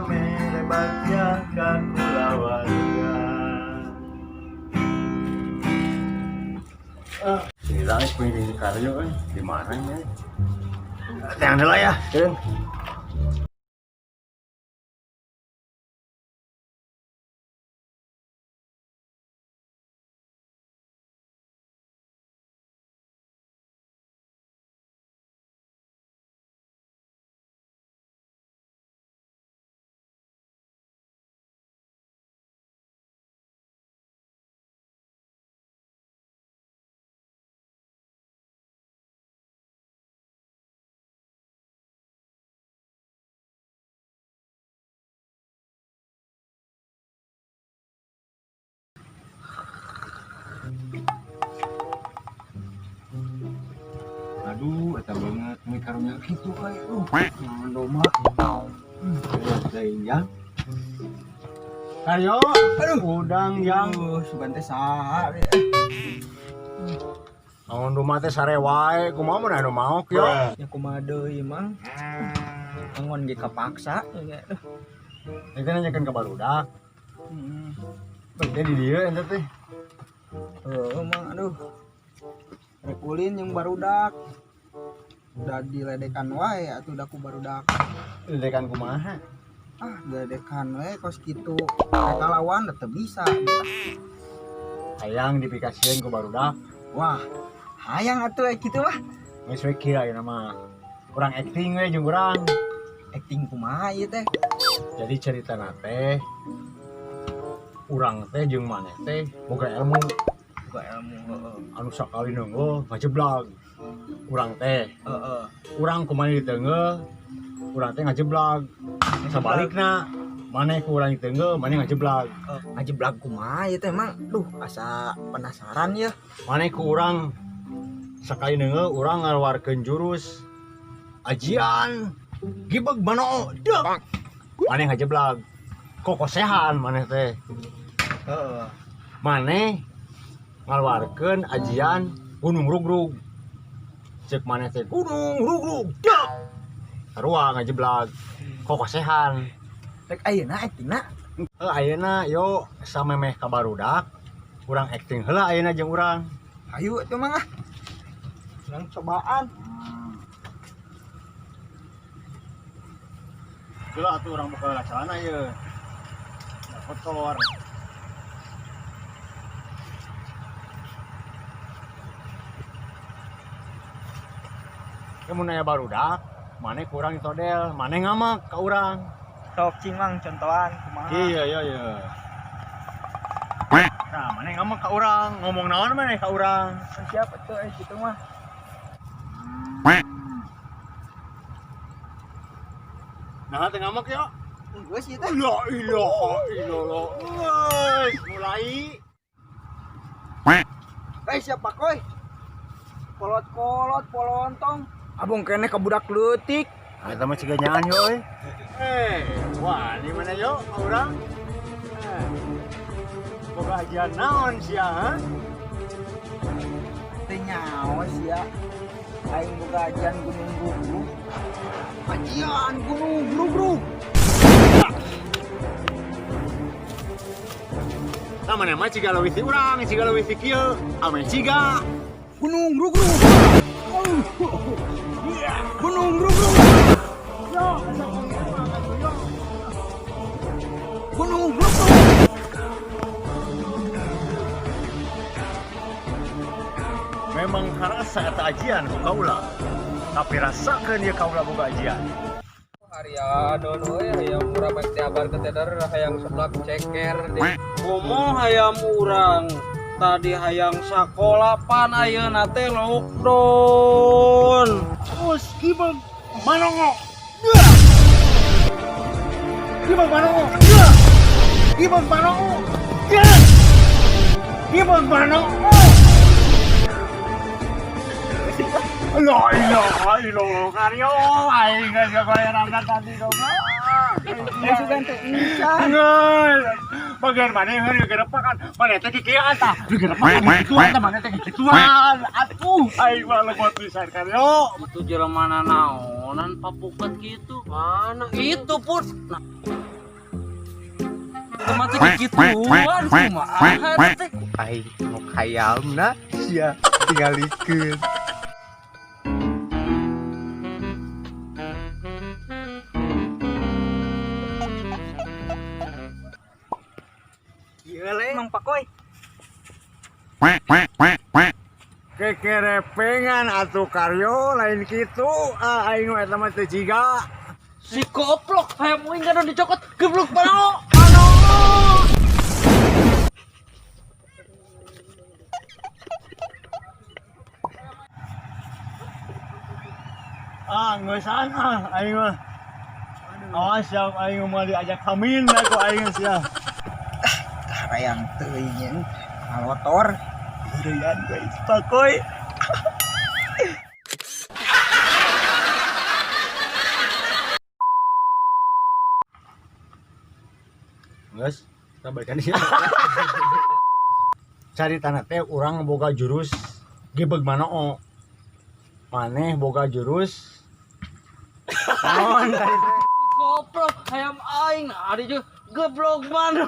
mere bagya kakulawarga. Hilang di karyo kan, di mana ya? Yang dulu ya, Ceng. Aduh, eta banget nih karunya gitu kayak jangan doma. Sayang. Karyo, aduh, udang yang subante saha naon doma teh sare wae, kumaha mun anu maok yo. ya kumaha deui mang angon ge kapaksa ya. Eta nanyakeun ka barudak. Teh di dieu eta teh. Mang aduh rek ulin yang barudak udah diledekan wae atuh da ku barudak. Ledekan kumaha? Ledekan we kos kitu rek lawan teu bisa. Hayang dipikasieun ku barudak. Wah hayang atuh kitu mah Geus we kieu ayeuna mah. Urang acting we jeung urang. acting kumaha ieu teh. Jadi ceritana teh urang teh jeung maneh teh boga ilmu anu sakali neunggeuh ngajeblag. Urang teh urang kumaha di teungeul urang teh ngajeblag. Sabalikna maneh ku urang di teungeul maneh ngajeblag. Ngajeblag kumaha ieu teh mang duh asa penasaran ya. Maneh ku urang sakali neungeul urang ngaluarkeun jurus ajian gibeg mano dek. Maneh ngajeblag kokosehan maneh teh. Maneh ngaluarkeun ajian gunung rugrug. Cek maneh teh gunung rugrug dek. Sarua ngajeblag kokosehan. Rek ayeuna actingna Ayeuna yo samemeh ka barudak urang acting heula ayeuna jeung urang. hayu atuh mah urang cobaan. Gila atuh urang buka celana ieu. Kotor. Mun aya barudak, maneh kurang ditodel, maneh ngamak ka urang. Sok cing mang contohan kumaha. Iya. Nah, maneh ngamak ka urang, ngomong naon maneh ka urang. Siapa tuh gitu mah. Nah, teu ngamak yo. Geus ieu teh. La ilaha illallah. Geus mulai. Siapa koy? Kolot-kolot polontong. Abang kene ka budak leutik. Eta mah ciga nyaan yo euy. Wah, di mana yo ka urang? Boga ajian naon sia, ha? Teh nyaos ya. Aing boga ajian gunung rugrug. Ajian gunung rugrug. Namanya mah ciga leuwih ti urang, ciga leuwih ti kieu. Ame ciga Gunung rugrug. Gunung rugrug. Gunung rugrug. memang karasa eta ajian ku kaula. Tapi rasakeun ieu kaula boga ajian. Haryadon we hayam urang bae teh abar teh hayang seblak ceker deh. Komo hayam urang tadi hayang sakola pan ayeuna teh lockdown. Us gibeg manongo. Gibeg manongo. Gibeg manongo. Gibeg manongo. La ilaha illallah karyo aing geus goyeran tadi dong. Ya sudah teh incan. Bagian mana yang gerepakan? Mana teh kikian tah? Gerepakan kituan tah mana teh kituan. Atuh aing mah lemot pisan karyo. Itu jelema naonan papuket gitu. Mana itu pun. Nah, teman teh kikituan kumaha teh Aing mau khayalna sia tingalikeun. ieu le Mang Pakoy Kekerepengan atuh karyo lain kitu aing mah eta mah teu jiga. si goblok hayam uing kana dicokot geblok pano Ngeusan aing mah. Awas siap aing mau diajak kamin aku aing sia. Hayang teuing nyen motor Durian guys, Pakoy. Guys, kita balikan dia. Cari tanah teh urang boga jurus gebeg mana o. Maneh boga jurus. Naon tadi teh? goblok hayam aing ada juga geblok mana